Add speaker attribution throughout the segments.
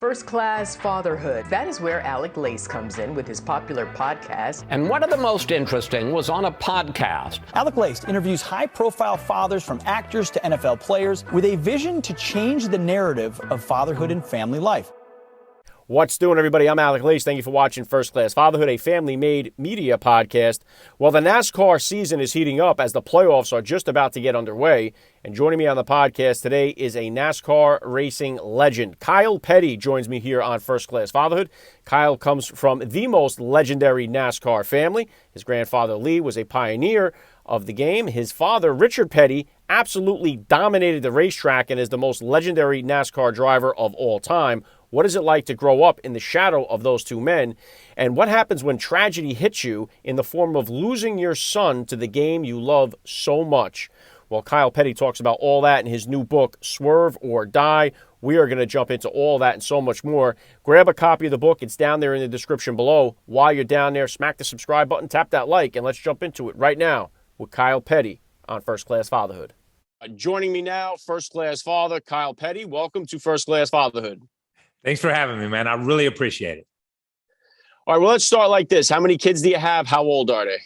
Speaker 1: First Class Fatherhood. That is where Alec Lace comes in with his popular podcast.
Speaker 2: And one of the most interesting was on a podcast.
Speaker 3: Alec Lace interviews high-profile fathers from actors to NFL players with a vision to change the narrative of fatherhood and family life.
Speaker 4: What's doing, everybody? I'm Alec Lace. Thank you for watching First Class Fatherhood, a family-made media podcast. Well, the NASCAR season is heating up as the playoffs are just about to get underway. And joining me on the podcast today is a NASCAR racing legend. Kyle Petty joins me here on First Class Fatherhood. Kyle comes from the most legendary NASCAR family. His grandfather, Lee, was a pioneer of the game. His father, Richard Petty, absolutely dominated the racetrack and is the most legendary NASCAR driver of all time. What is it like to grow up in the shadow of those two men? And what happens when tragedy hits you in the form of losing your son to the game you love so much? Well, Kyle Petty talks about all that in his new book, Swerve or Die. We are going to jump into all that and so much more. Grab a copy of the book. It's down there in the description below. While you're down there, smack the subscribe button, tap that like, and let's jump into it right now with Kyle Petty on First Class Fatherhood. Joining me now, First Class Father Kyle Petty. Welcome to First Class Fatherhood.
Speaker 5: Thanks for having me, man. I really appreciate it.
Speaker 4: All right, well, let's start like this. How many kids do you have? How old are they?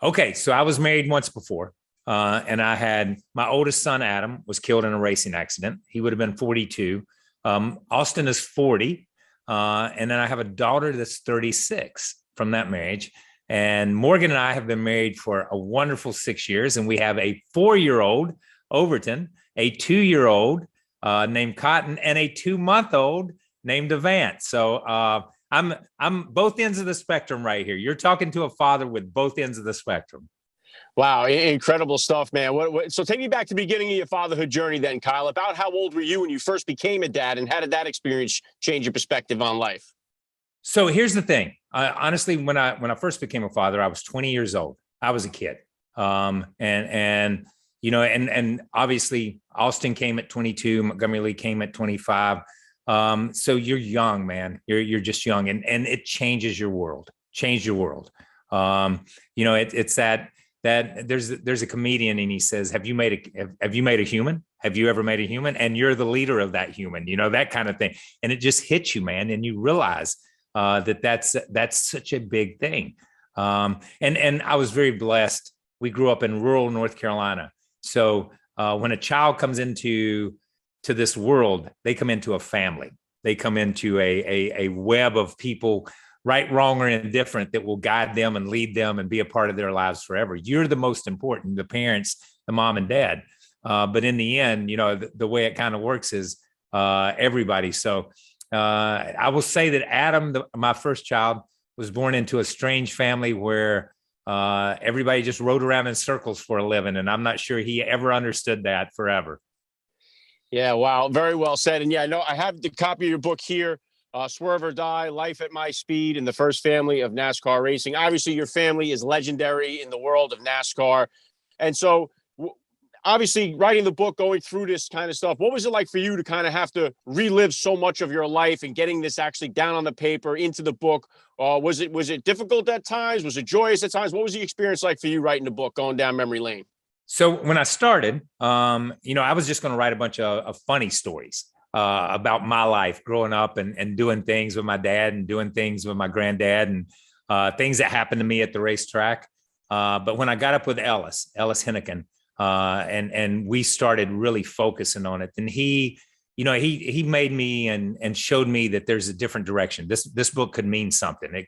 Speaker 5: Okay, so I was married once before, and I had my oldest son, Adam, was killed in a racing accident. He would have been 42. Austin is 40, and then I have a daughter that's 36 from that marriage. And Morgan and I have been married for a wonderful 6 years, and we have a 4-year-old, Overton, a 2-year-old, named Cotton, and a 2-month-old named Avant. So I'm both ends of the spectrum right here. You're talking to a father with both ends of the spectrum.
Speaker 4: Wow, incredible stuff, man. So take me back to the beginning of your fatherhood journey then, Kyle. About how old were you when you first became a dad, and how did that experience change your perspective on life?
Speaker 5: So here's the thing. Honestly, when I first became a father, I was 20 years old. I was a kid. And you know, and obviously Austin came at 22, Montgomery Lee came at 25. So you're young, man. You're just young, and it changes your world. Change your world. You know, it's that there's a comedian, and he says, "Have you made a human? Have you ever made a human?" And you're the leader of that human. You know, that kind of thing. And it just hits you, man, and you realize that's such a big thing. And I was very blessed. We grew up in rural North Carolina. So when a child comes into this world, they come into a family. They come into a web of people, right, wrong, or indifferent, that will guide them and lead them and be a part of their lives forever. You're the most important, the parents, the mom and dad. But in the end, you know, the way it kind of works is everybody. So I will say that Adam, my first child, was born into a strange family where everybody just rode around in circles for a living. And I'm not sure he ever understood that forever.
Speaker 4: Yeah, wow. Very well said. And yeah, I know I have the copy of your book here, Swerve or Die, Life at My Speed in the First Family of NASCAR Racing. Obviously, your family is legendary in the world of NASCAR. And so obviously writing the book, going through this kind of stuff, what was it like for you to kind of have to relive so much of your life and getting this actually down on the paper into the book? Was it difficult at times? Was it joyous at times? What was the experience like for you writing the book, going down memory lane?
Speaker 5: So when I started, you know, I was just going to write a bunch of funny stories about my life growing up and doing things with my dad and doing things with my granddad and things that happened to me at the racetrack. But when I got up with Ellis Hennigan, and we started really focusing on it, and he made me and showed me that there's a different direction. This book could mean something,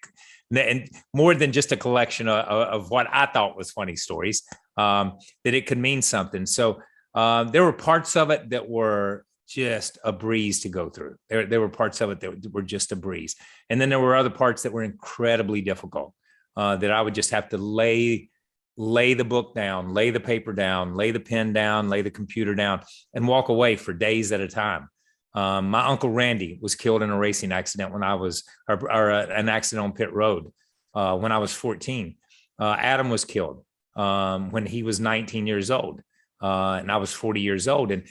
Speaker 5: and more than just a collection of what I thought was funny stories, that it could mean something. So there were parts of it that were just a breeze to go through. There were parts of it that were just a breeze. And then there were other parts that were incredibly difficult, that I would just have to lay the book down, lay the paper down, lay the pen down, lay the computer down, and walk away for days at a time. My uncle Randy was killed in a racing accident when I was, or an accident on pit road when I was 14. Adam was killed when he was 19 years old, and I was 40 years old. And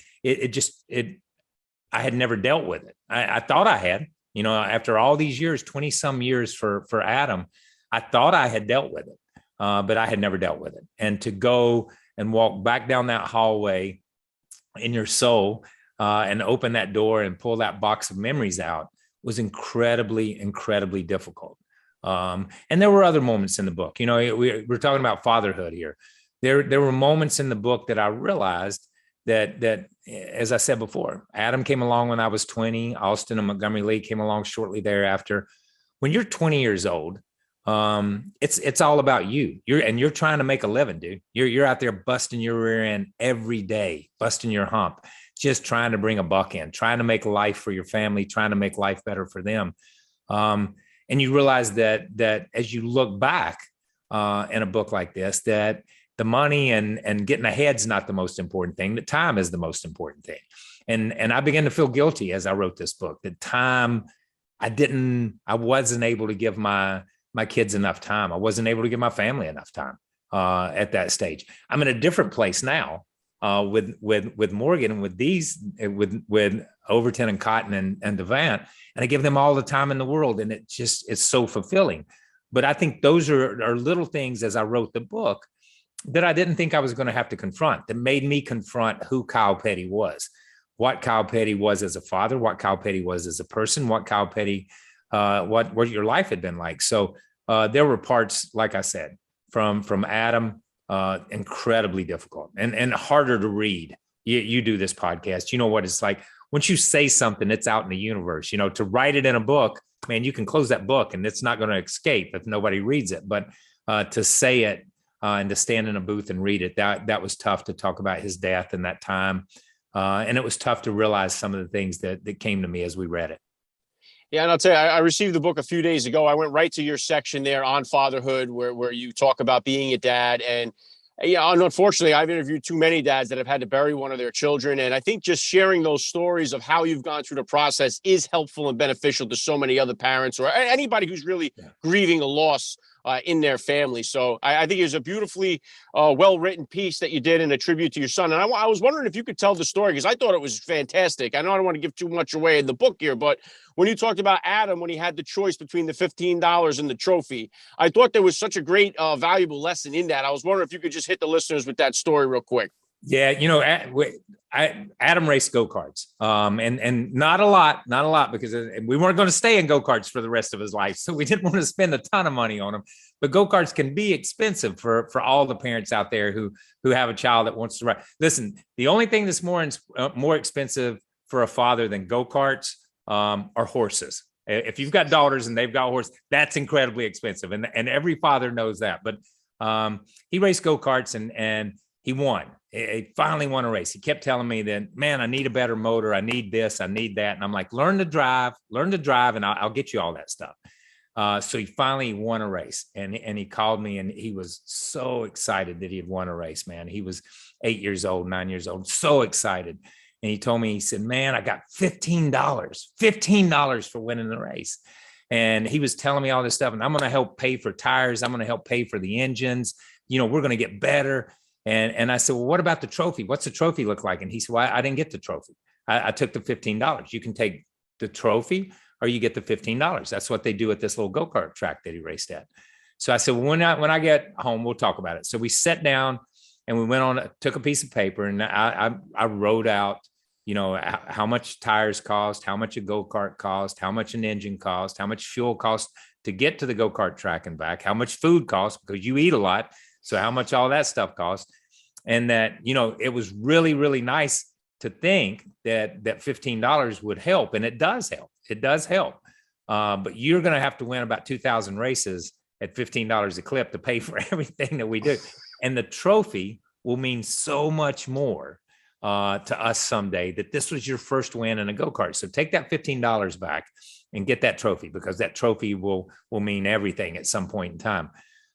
Speaker 5: I had never dealt with it. I thought I had, you know, after all these years, 20 some years for Adam, I thought I had dealt with it. But I had never dealt with it. And to go and walk back down that hallway in your soul and open that door and pull that box of memories out, was incredibly, incredibly difficult. And there were other moments in the book. You know, we're talking about fatherhood here. There were moments in the book that I realized that, as I said before, Adam came along when I was 20. Austin and Montgomery Lee came along shortly thereafter. When you're 20 years old, it's all about you. You're trying to make a living, dude. You're out there busting your rear end every day, busting your hump, just trying to bring a buck in, trying to make life for your family, trying to make life better for them. And you realize that as you look back in a book like this, that the money and getting ahead's not the most important thing. The time is the most important thing. And I began to feel guilty as I wrote this book. The time I wasn't able to give my kids enough time. I wasn't able to give my family enough time at that stage. I'm in a different place now with Morgan and with Overton and Cotton and Devant, and I give them all the time in the world, and it's so fulfilling. But I think those are little things as I wrote the book that I didn't think I was going to have to confront, that made me confront who Kyle Petty was, what Kyle Petty was as a father, what Kyle Petty was as a person, what Kyle Petty, what your life had been like. So there were parts, like I said, from Adam, incredibly difficult and harder to read. You do this podcast, you know what it's like. Once you say something, it's out in the universe. You know, to write it in a book, man, you can close that book and it's not going to escape if nobody reads it. But to say it and to stand in a booth and read it, that was tough, to talk about his death in that time. And it was tough to realize some of the things that came to me as we read it.
Speaker 4: Yeah, and I'll tell you, I received the book a few days ago. I went right to your section there on fatherhood, where you talk about being a dad. And yeah, unfortunately, I've interviewed too many dads that have had to bury one of their children. And I think just sharing those stories of how you've gone through the process is helpful and beneficial to so many other parents or anybody who's really grieving a loss in their family. So I think it was a beautifully well-written piece that you did in a tribute to your son. And I was wondering if you could tell the story, because I thought it was fantastic. I know I don't want to give too much away in the book here, but when you talked about Adam, when he had the choice between the $15 and the trophy, I thought there was such a great, valuable lesson in that. I was wondering if you could just hit the listeners with that story real quick.
Speaker 5: Yeah, you know, Adam raced go-karts, and not a lot, because we weren't going to stay in go-karts for the rest of his life, so we didn't want to spend a ton of money on him. But go-karts can be expensive for all the parents out there who have a child that wants to ride. Listen, the only thing that's more expensive for a father than go-karts are horses. If you've got daughters and they've got horses, that's incredibly expensive, and every father knows that. But he raced go-karts and he won. He finally won a race. He kept telling me that, man, I need a better motor. I need this. I need that. And I'm like, learn to drive, and I'll get you all that stuff. So he finally won a race, and he called me, and he was so excited that he had won a race, man. He was 9 years old, so excited. And he told me, he said, man, I got $15 for winning the race. And he was telling me all this stuff, and I'm going to help pay for tires. I'm going to help pay for the engines. You know, we're going to get better. And I said, well, what about the trophy? What's the trophy look like? And he said, well, I didn't get the trophy. I took the $15. You can take the trophy or you get the $15. That's what they do at this little go-kart track that he raced at. So I said, well, when I get home, we'll talk about it. So we sat down and we went on, took a piece of paper, and I wrote out, you know, how much tires cost, how much a go-kart cost, how much an engine cost, how much fuel cost to get to the go-kart track and back, how much food costs, because you eat a lot. So how much all that stuff costs. And that, you know, it was really, really nice to think that $15 would help. And it does help. It does help. But you're going to have to win about 2,000 races at $15 a clip to pay for everything that we do. And the trophy will mean so much more to us someday, that this was your first win in a go-kart. So take that $15 back and get that trophy, because that trophy will mean everything at some point in time.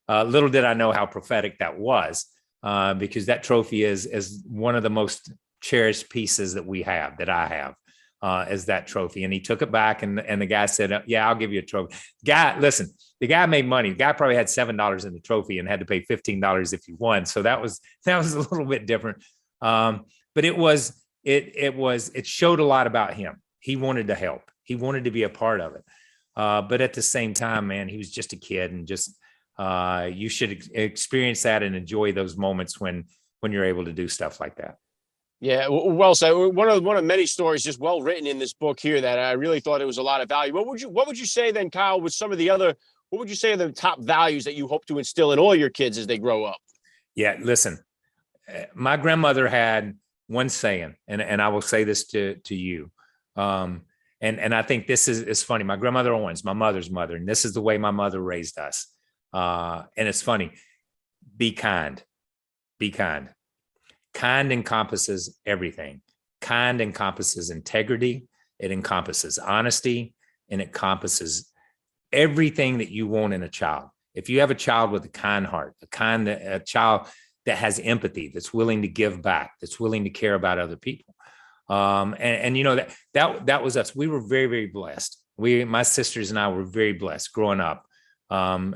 Speaker 5: Little did I know how prophetic that was, because that trophy is one of the most cherished pieces that I have, is that trophy. And he took it back, and the guy said, yeah, I'll give you a trophy. Listen, the guy made money. The guy probably had $7 in the trophy and had to pay $15 if he won. So that was a little bit different. But it showed a lot about him. He wanted to help. He wanted to be a part of it. But at the same time, man, he was just a kid, and just, you should experience that and enjoy those moments when you're able to do stuff like that.
Speaker 4: Yeah, well said. One of many stories, just well written in this book here, that I really thought it was a lot of value. What would you say then, Kyle, with some of the other? What would you say are the top values that you hope to instill in all your kids as they grow up?
Speaker 5: Yeah, listen, my grandmother had one saying, and I will say this to you. And I think this is funny. My grandmother Owens, my mother's mother, and this is the way my mother raised us. And it's funny. Be kind. Be kind. Kind encompasses everything. Kind encompasses integrity. It encompasses honesty, and it encompasses everything that you want in a child. If you have a child with a kind heart, a child that has empathy, that's willing to give back, that's willing to care about other people. And you know, that was us. We were very, very blessed. My sisters and I were very blessed growing up.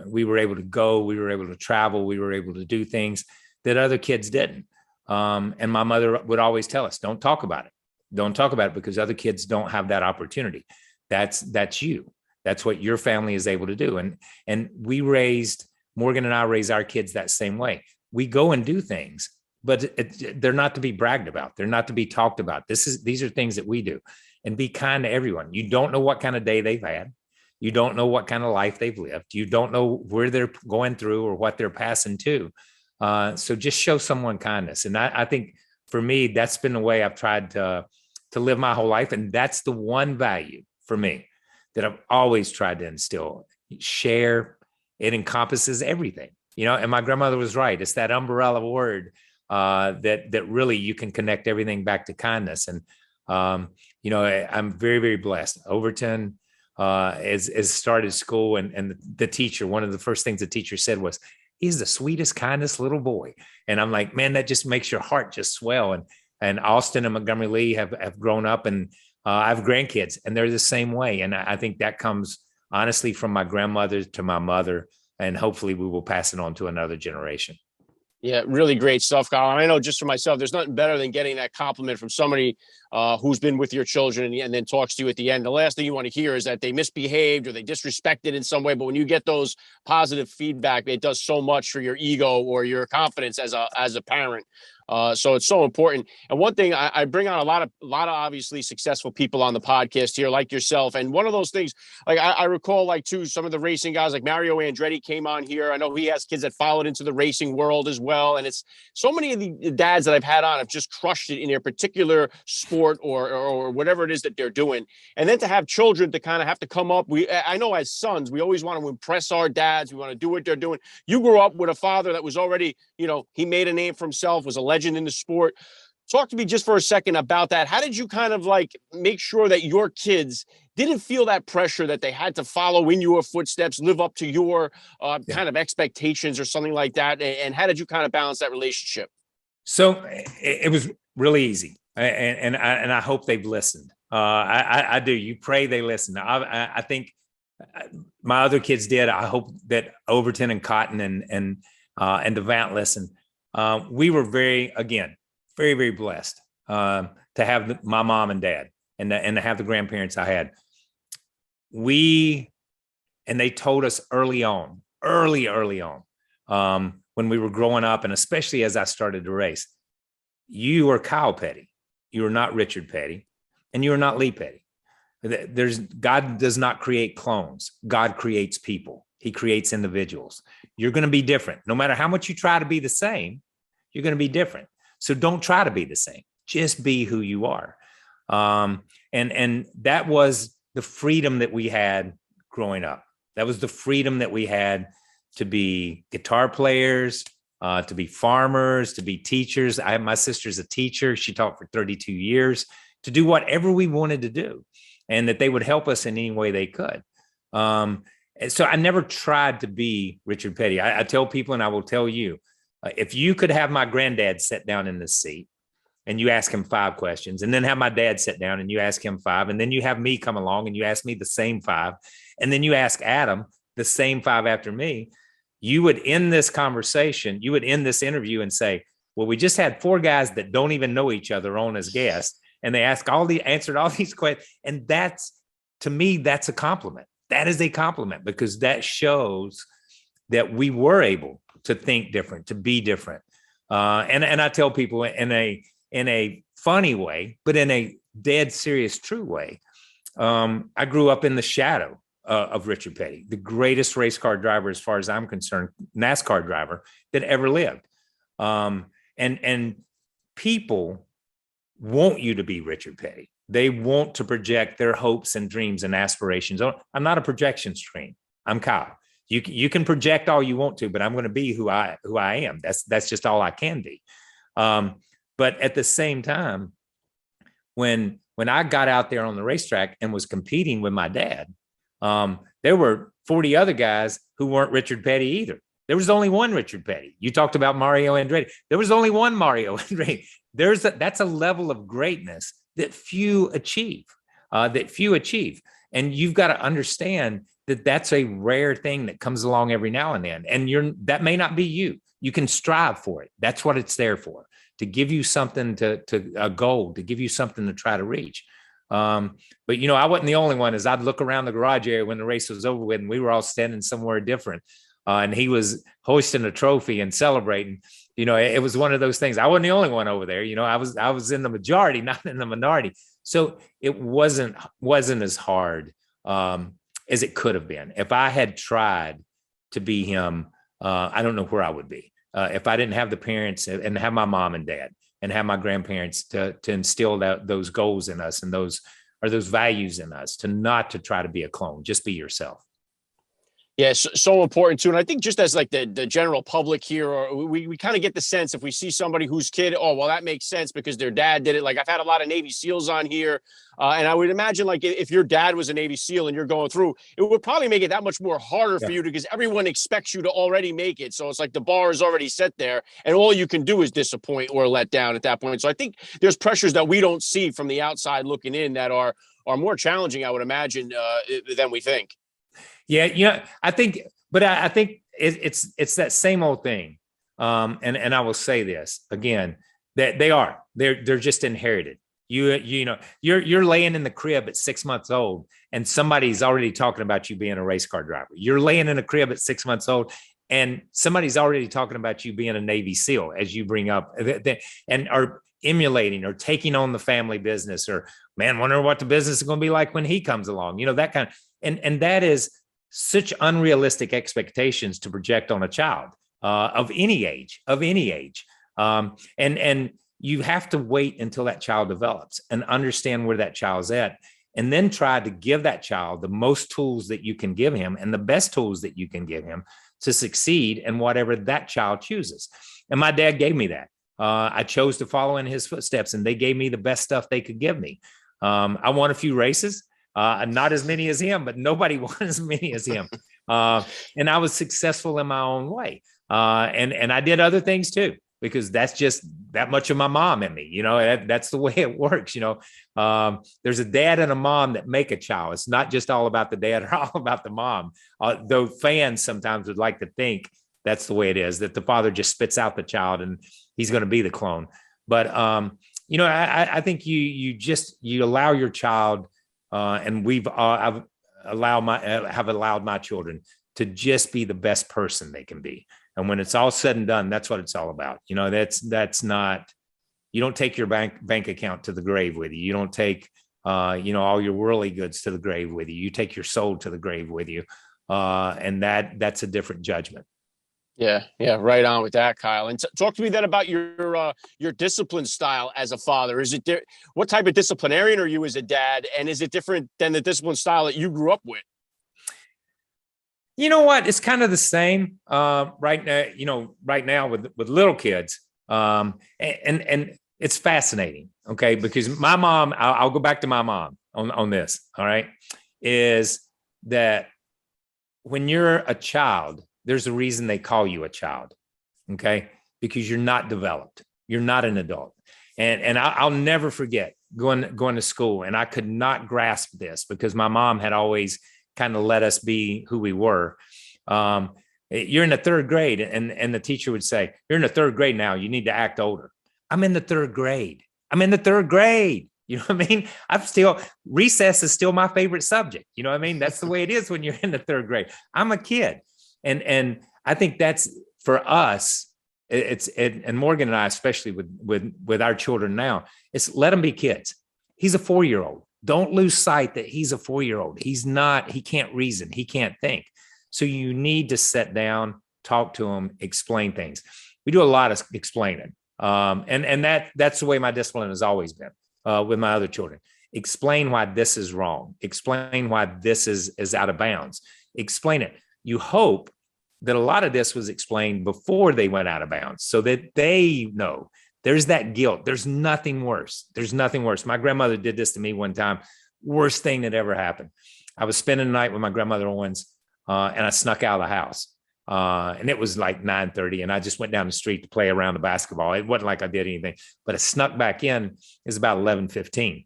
Speaker 5: We were able to go, we were able to travel, we were able to do things that other kids didn't. And my mother would always tell us, don't talk about it. Don't talk about it, because other kids don't have that opportunity. That's you. That's what your family is able to do. And Morgan and I raised our kids that same way. We go and do things, but they're not to be bragged about. They're not to be talked about. These are things that we do. And be kind to everyone. You don't know what kind of day they've had. You don't know what kind of life they've lived. You don't know where they're going through or what they're passing to. So just show someone kindness. And I think for me, that's been the way I've tried to live my whole life. And that's the one value for me that I've always tried to instill. Share. It encompasses everything, you know, and my grandmother was right. It's that umbrella word that really you can connect everything back to kindness. And, you know, I'm very, very blessed. Overton has started school, and the teacher, one of the first things the teacher said was, he's the sweetest, kindest little boy. And I'm like, man, that just makes your heart just swell. And Austin and Montgomery Lee have grown up, and I have grandkids, and they're the same way. And I think that comes honestly from my grandmother to my mother, and hopefully we will pass it on to another generation.
Speaker 4: Yeah, really great stuff, Colin. I know just for myself, there's nothing better than getting that compliment from somebody who's been with your children and then talks to you at the end. The last thing you want to hear is that they misbehaved or they disrespected in some way. But when you get those positive feedback, it does so much for your ego or your confidence as a parent. So it's so important. And one thing, I bring on a lot of obviously successful people on the podcast here, like yourself. And one of those things, like I recall, like too, some of the racing guys, like Mario Andretti came on here. I know he has kids that followed into the racing world as well. And it's so many of the dads that I've had on have just crushed it in their particular sport or whatever it is that they're doing. And then to have children to kind of have to come up. I know as sons, we always want to impress our dads. We want to do what they're doing. You grew up with a father that was already, you know, he made a name for himself, was a legend in the sport. Talk to me just for a second about that. How did you kind of like make sure that your kids didn't feel that pressure that they had to follow in your footsteps, live up to your kind of expectations or something like that? And how did you kind of balance that relationship?
Speaker 5: So it was really easy. And I hope they've listened. I do. You pray they listen. I think my other kids did. I hope that Overton and Cotton and Devant listened. We were very, very blessed to have my mom and dad and to have the grandparents I had. And they told us early on, when we were growing up, and especially as I started to race, you are Kyle Petty. You are not Richard Petty, and you are not Lee Petty. God does not create clones. God creates people. He creates individuals. You're going to be different. No matter how much you try to be the same, you're going to be different. So don't try to be the same. Just be who you are. And that was the freedom that we had growing up. That was the freedom that we had to be guitar players, to be farmers, to be teachers. My sister's a teacher. She taught for 32 years, to do whatever we wanted to do, and that they would help us in any way they could. So I never tried to be Richard Petty. I tell people, and I will tell you, if you could have my granddad sit down in this seat and you ask him 5 questions, and then have my dad sit down and you ask him 5, and then you have me come along and you ask me the same 5, and then you ask Adam the same 5 after me, you would end this conversation, you would end this interview and say, well, we just had 4 guys that don't even know each other on as guests, and they answered all these questions. And that's, to me, that's a compliment. That is a compliment, because that shows that we were able to think different, to be different. And I tell people, in a funny way, but in a dead serious, true way. I grew up in the shadow of Richard Petty, the greatest race car driver, as far as I'm concerned, NASCAR driver that ever lived. And people want you to be Richard Petty. They want to project their hopes and dreams and aspirations. I'm not a projection screen. I'm Kyle. You can project all you want to, but I'm going to be who I am. That's just all I can be. But at the same time, when I got out there on the racetrack and was competing with my dad, there were 40 other guys who weren't Richard Petty either. There was only one Richard Petty. You talked about Mario Andretti. There was only one Mario Andretti. That's a level of greatness that few achieve. And you've got to understand that that's a rare thing that comes along every now and then. And that may not be you. You can strive for it. That's what it's there for, to give you something to a goal, to give you something to try to reach. But, I wasn't the only one. As I'd look around the garage area when the race was over with and we were all standing somewhere different. And he was hoisting a trophy and celebrating. It was one of those things. I wasn't the only one over there. I was in the majority, not in the minority. So it wasn't as hard as it could have been. If I had tried to be him, I don't know where I would be. If I didn't have the parents and have my mom and dad and have my grandparents to instill those goals in us and those values in us, to try to be a clone, just be yourself.
Speaker 4: Yeah, so important too. And I think just as like the general public here, or we kind of get the sense if we see somebody whose kid, oh, well, that makes sense because their dad did it. Like I've had a lot of Navy SEALs on here. And I would imagine like if your dad was a Navy SEAL and you're going through, it would probably make it that much more harder for you because everyone expects you to already make it. So it's like the bar is already set there and all you can do is disappoint or let down at that point. So I think there's pressures that we don't see from the outside looking in that are more challenging, I would imagine, than we think.
Speaker 5: Yeah, I think it's that same old thing. And I will say this again, that they're just inherited. You're laying in the crib at 6 months old and somebody's already talking about you being a race car driver. You're laying in a crib at 6 months old and somebody's already talking about you being a Navy SEAL as you bring up and are emulating or taking on the family business, or man, wonder what the business is going to be like when he comes along, that kind of, and that is such unrealistic expectations to project on a child of any age. And you have to wait until that child develops and understand where that child's at, and then try to give that child the most tools that you can give him and the best tools that you can give him to succeed in whatever that child chooses. And my dad gave me that. I chose to follow in his footsteps, and they gave me the best stuff they could give me. I won a few races. Not as many as him, but nobody won as many as him. And I was successful in my own way. And I did other things too, because that's just that much of my mom in me. That's the way it works. There's a dad and a mom that make a child. It's not just all about the dad or all about the mom. Though fans sometimes would like to think that's the way it is, that the father just spits out the child and he's going to be the clone. But, I think you allow your child, and I've allowed my children to just be the best person they can be. And when it's all said and done, that's what it's all about. That's not, you don't take your bank account to the grave with you. You don't take, all your worldly goods to the grave with you. You take your soul to the grave with you. And that's a different judgment.
Speaker 4: Yeah, right on with that, Kyle. And talk to me then about your discipline style as a father. Is it what type of disciplinarian are you as a dad, and is it different than the discipline style that you grew up with?
Speaker 5: You know what? It's kind of the same right now with little kids, and it's fascinating. Okay, because my mom, I'll go back to my mom on this. All right, is that when you're a child, there's a reason they call you a child, okay? Because you're not developed. You're not an adult. And I'll never forget going to school, and I could not grasp this because my mom had always kind of let us be who we were. You're in the third grade, and the teacher would say, you're in the third grade now. You need to act older. I'm in the third grade. You know what I mean? Recess is still my favorite subject. You know what I mean? That's the way it is when you're in the third grade. I'm a kid. And I think that's, for us and Morgan and I, especially with our children now, it's let them be kids. He's a 4-year-old. Don't lose sight that he's a 4-year-old. He can't reason. He can't think. So you need to sit down, talk to him, explain things. We do a lot of explaining. And that's the way my discipline has always been with my other children. Explain why this is wrong. Explain why this is out of bounds. Explain it. You hope that a lot of this was explained before they went out of bounds so that they know. There's that guilt. There's nothing worse. There's nothing worse. My grandmother did this to me one time. Worst thing that ever happened. I was spending the night with my grandmother Owens, and I snuck out of the house. And it was like 9:30, and I just went down the street to play around the basketball. It wasn't like I did anything, but I snuck back in. It was about 11:15,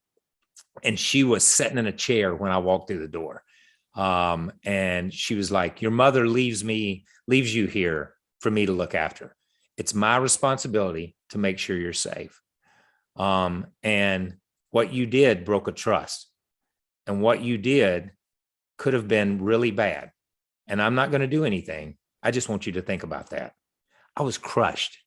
Speaker 5: and she was sitting in a chair when I walked through the door. And she was like, "Your mother leaves you here for me to look after. It's my responsibility to make sure you're safe. And what you did broke a trust, and what you did could have been really bad. And I'm not going to do anything. I just want you to think about that." I was crushed.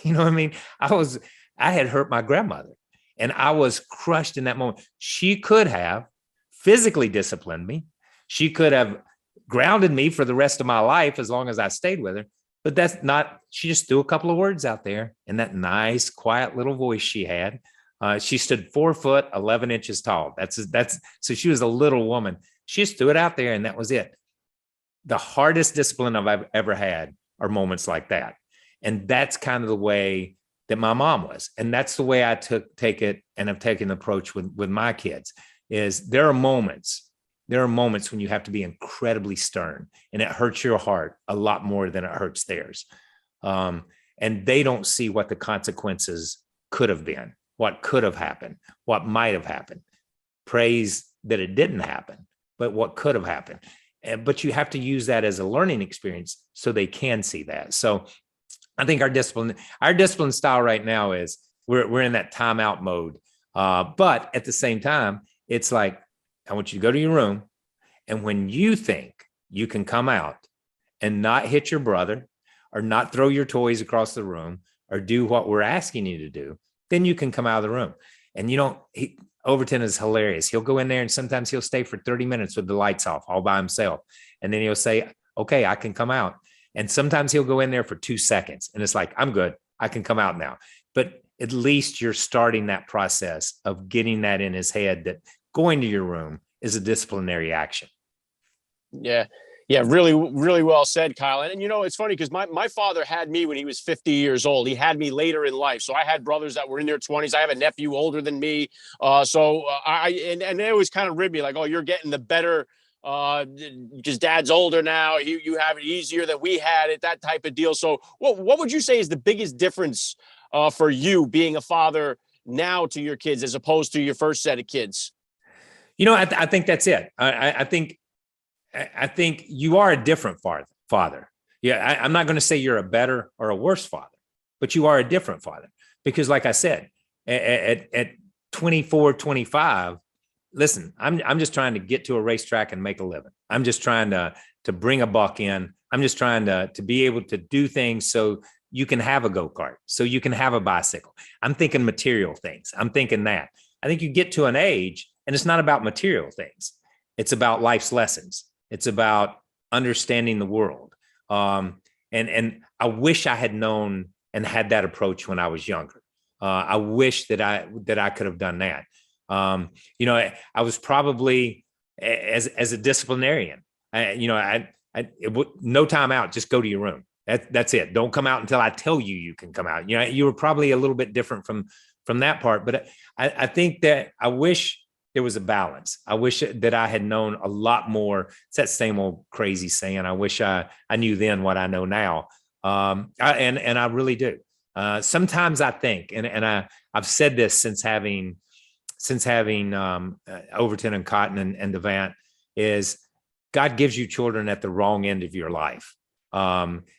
Speaker 5: You know what I mean? I had hurt my grandmother, and I was crushed in that moment. She could have physically disciplined me. She could have grounded me for the rest of my life as long as I stayed with her. But that's not, she just threw a couple of words out there in that nice, quiet little voice she had. She stood 4 foot, 11 inches tall. So she was a little woman. She just threw it out there, and that was it. The hardest discipline I've ever had are moments like that. And that's kind of the way that my mom was. And that's the way I take it and have taken the approach with my kids. Is there are moments when you have to be incredibly stern, and it hurts your heart a lot more than it hurts theirs. And they don't see what the consequences could have been, what could have happened, what might have happened. Praise that it didn't happen, but what could have happened. But you have to use that as a learning experience so they can see that. So I think our discipline style right now is we're in that timeout mode. But at the same time, it's like, I want you to go to your room, and when you think you can come out and not hit your brother or not throw your toys across the room or do what we're asking you to do, then you can come out of the room. And Overton is hilarious. He'll go in there, and sometimes he'll stay for 30 minutes with the lights off all by himself. And then he'll say, "Okay, I can come out." And sometimes he'll go in there for 2 seconds, and it's like, "I'm good. I can come out now." But at least you're starting that process of getting that in his head that going to your room is a disciplinary action.
Speaker 4: Yeah. Yeah, really, really well said, Kyle. And it's funny because my father had me when he was 50 years old. He had me later in life. So I had brothers that were in their 20s. I have a nephew older than me. And they always kind of rib me like, "Oh, you're getting the better because dad's older now. You have it easier than we had it," that type of deal. So what would you say is the biggest difference for you being a father now to your kids as opposed to your first set of kids?
Speaker 5: I think that's it. I think you are a different father. Yeah, I'm not going to say you're a better or a worse father, but you are a different father. Because like I said, at 24, 25, listen, I'm just trying to get to a racetrack and make a living. I'm just trying to bring a buck in. I'm just trying to be able to do things so you can have a go-kart, so you can have a bicycle. I'm thinking material things. I'm thinking that. I think you get to an age, and it's not about material things. It's about life's lessons. It's about understanding the world. And I wish I had known and had that approach when I was younger. I wish that I could have done that. I was probably as a disciplinarian. No time out. Just go to your room. That's it. Don't come out until I tell you can come out. You were probably a little bit different from that part, but I think that I wish there was a balance. I wish that I had known a lot more. It's that same old crazy saying. I wish I knew then what I know now. And I really do. Sometimes I think, and I've said this since having Overton and Cotton and Devant, is God gives you children at the wrong end of your life.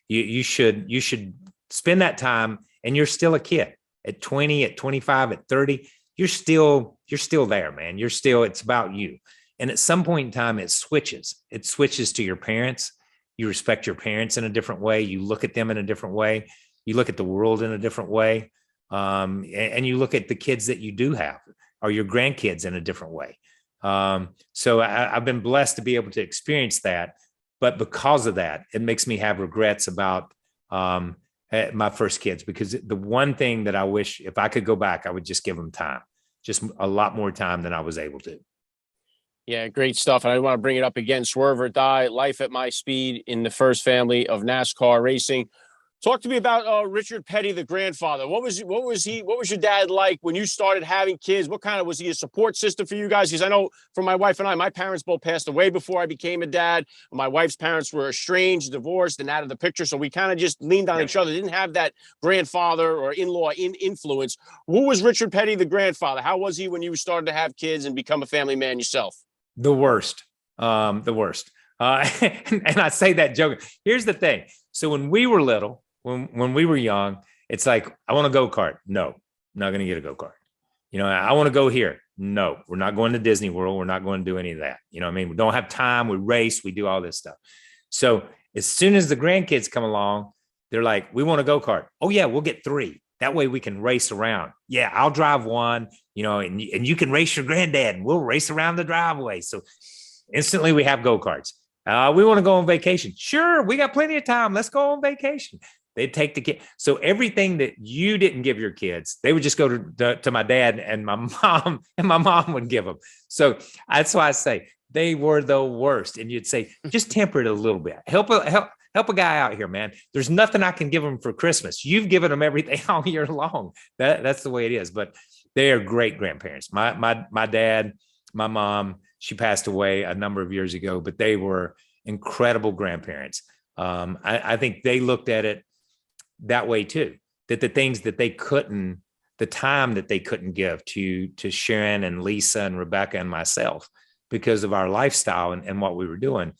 Speaker 5: You should spend that time, and you're still a kid at 20, at 25, at 30. You're still there, man. It's about you. And at some point in time, it switches to your parents. You respect your parents in a different way. You look at them in a different way. You look at the world in a different way. And you look at the kids that you do have or your grandkids in a different way. So I've been blessed to be able to experience that. But because of that, it makes me have regrets about my first kids, because the one thing that I wish, if I could go back, I would just give them time, just a lot more time than I was able to.
Speaker 6: Yeah, great stuff. And I want to bring it up again. Swerve or die, life at my speed in the first family of NASCAR racing. Talk to me about Richard Petty, the grandfather. What was your dad like when you started having kids? What kind of, was he a support system for you guys? Because I know from my wife and I, my parents both passed away before I became a dad. My wife's parents were estranged, divorced, and out of the picture. So we kind of just leaned on each other. Didn't have that grandfather or in-law influence. Who was Richard Petty, the grandfather? How was he when you started to have kids and become a family man yourself?
Speaker 5: The worst. The worst. And I say that joking. Here's the thing. So when we were little, when we were young, it's like, I want a go-kart. No, I'm not going to get a go-kart. I want to go here. No, we're not going to Disney World. We're not going to do any of that. You know what I mean? We don't have time. We race. We do all this stuff. So as soon as the grandkids come along, they're like, we want a go-kart. Oh yeah, we'll get 3. That way we can race around. Yeah, I'll drive one, and you can race your granddad and we'll race around the driveway. So instantly we have go-karts. We want to go on vacation. Sure, we got plenty of time. Let's go on vacation. They'd take the kid. So everything that you didn't give your kids, they would just go to my dad and my mom, and my mom would give them. So that's why I say they were the worst. And you'd say, just temper it a little bit. Help a guy out here, man. There's nothing I can give him for Christmas. You've given them everything all year long. That's the way it is. But they are great grandparents. My dad, my mom, she passed away a number of years ago, but they were incredible grandparents. I think they looked at it that way too, that the things that the time that they couldn't give to Sharon and Lisa and Rebecca and myself because of our lifestyle and what we were doing,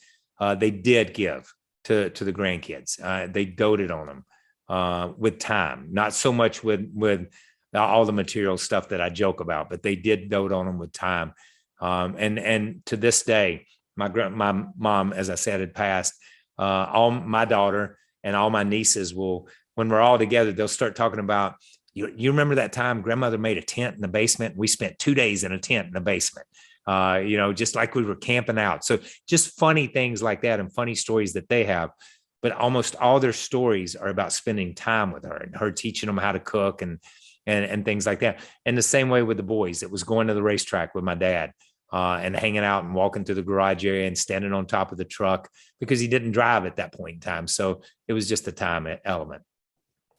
Speaker 5: they did give to the grandkids. They doted on them with time, not so much with all the material stuff that I joke about, but they did dote on them with time. And to this day, my mom, as I said, had passed. All my daughter and all my nieces will, when we're all together, they'll start talking about, you remember that time grandmother made a tent in the basement? We spent 2 days in a tent in the basement, just like we were camping out. So just funny things like that and funny stories that they have. But almost all their stories are about spending time with her and her teaching them how to cook and things like that. And the same way with the boys, it was going to the racetrack with my dad and hanging out and walking through the garage area and standing on top of the truck because he didn't drive at that point in time. So it was just a time element.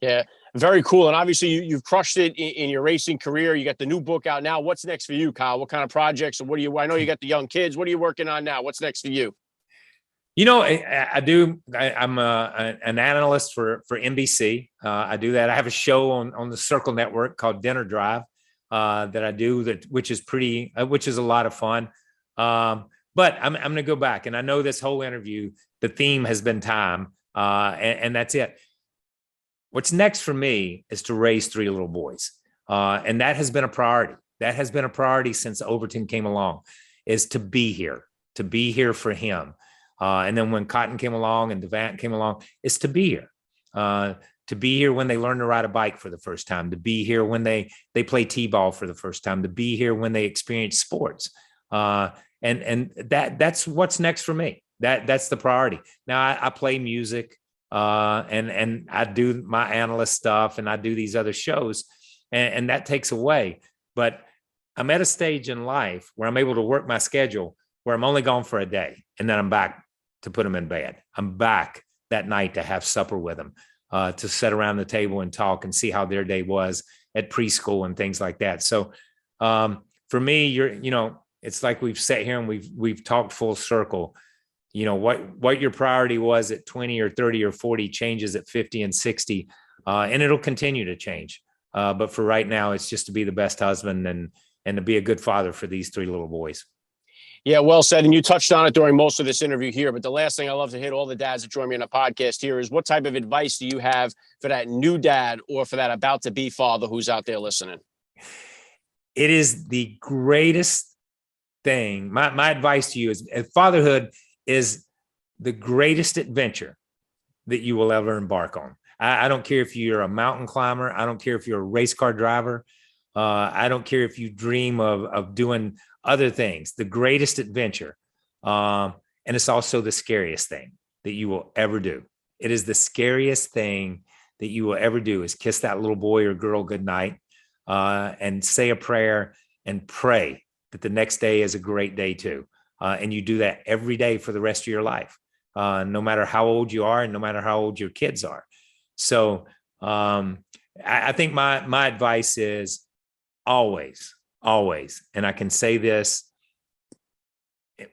Speaker 6: Yeah, very cool. And obviously you've crushed it in your racing career. You got the new book out now. What's next for you, Kyle? What kind of projects and I know you got the young kids. What are you working on now? What's next for you? I'm an analyst for NBC. I do that. I have a show on the Circle Network called Dinner Drive that I do, which is a lot of fun. But I'm going to go back, and I know this whole interview, the theme has been time, and that's it. What's next for me is to raise 3 little boys, and that has been a priority. That has been a priority since Overton came along, is to be here for him. And then when Cotton came along and Devant came along, is to be here. To be here when they learn to ride a bike for the first time, to be here when they play T-ball for the first time, to be here when they experience sports. And that's what's next for me. That's the priority. Now I play music and I do my analyst stuff and I do these other shows and that takes away. But I'm at a stage in life where I'm able to work my schedule where I'm only gone for a day and then I'm back to put them in bed. I'm back that night to have supper with them. To sit around the table and talk and see how their day was at preschool and things like that. So for me, it's like we've sat here and we've talked full circle. What your priority was at 20 or 30 or 40 changes at 50 and 60, and it'll continue to change. But for right now, it's just to be the best husband and to be a good father for these 3 little boys. Yeah, well said. And you touched on it during most of this interview here. But the last thing I love to hit all the dads that join me on a podcast here is what type of advice do you have for that new dad or for that about to be father who's out there listening?
Speaker 5: It is the greatest thing. My advice to you is fatherhood is the greatest adventure that you will ever embark on. I don't care if you're a mountain climber. I don't care if you're a race car driver. I don't care if you dream of doing other things. The greatest adventure. And it's also the scariest thing that you will ever do. It is the scariest thing that you will ever do is kiss that little boy or girl goodnight and say a prayer and pray that the next day is a great day too. And you do that every day for the rest of your life, no matter how old you are and no matter how old your kids are. So I think my advice is always, and I can say this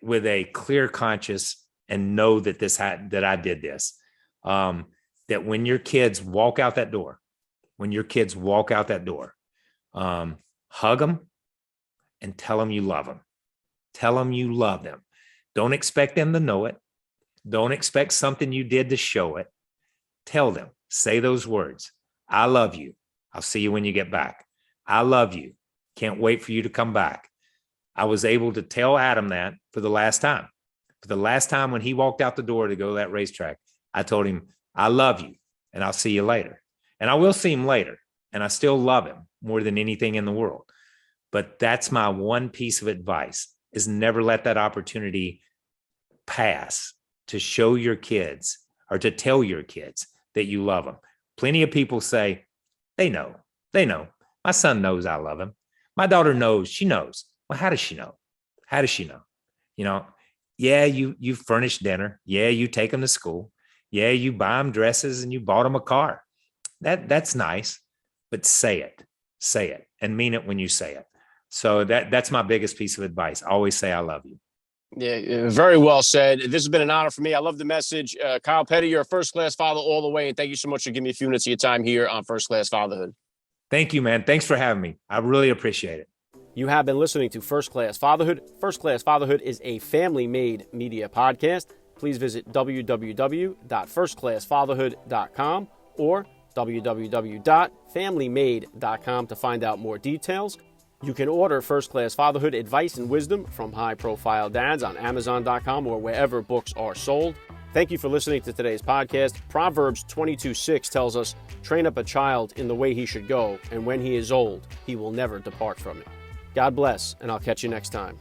Speaker 5: with a clear conscience and know that that I did this, that when your kids walk out that door, hug them and tell them you love them. Tell them you love them. Don't expect them to know it. Don't expect something you did to show it. Tell them, say those words. I love you. I'll see you when you get back. I love you. Can't wait for you to come back. I was able to tell Adam that for the last time. For the last time when he walked out the door to go to that racetrack, I told him, I love you and I'll see you later. And I will see him later. And I still love him more than anything in the world. But that's my one piece of advice, is never let that opportunity pass to show your kids or to tell your kids that you love them. Plenty of people say, they know. My son knows I love him. My daughter knows, she knows. Well, how does she know? Yeah, you furnish dinner. Yeah, you take them to school. Yeah, you buy them dresses and you bought them a car. That's nice, but say it and mean it when you say it. So that's my biggest piece of advice. Always say I love you.
Speaker 4: Yeah, very well said. This has been an honor for me. I love the message. Kyle Petty, you're a first-class father all the way, and thank you so much for giving me a few minutes of your time here on First Class Fatherhood.
Speaker 5: Thank you, man. Thanks for having me. I really appreciate it.
Speaker 4: You have been listening to First Class Fatherhood. First Class Fatherhood is a family-made media podcast. Please visit www.firstclassfatherhood.com or www.familymade.com to find out more details. You can order First Class Fatherhood advice and wisdom from high-profile dads on Amazon.com or wherever books are sold. Thank you for listening to today's podcast. Proverbs 22:6 tells us, train up a child in the way he should go, and when he is old, he will never depart from it. God bless, and I'll catch you next time.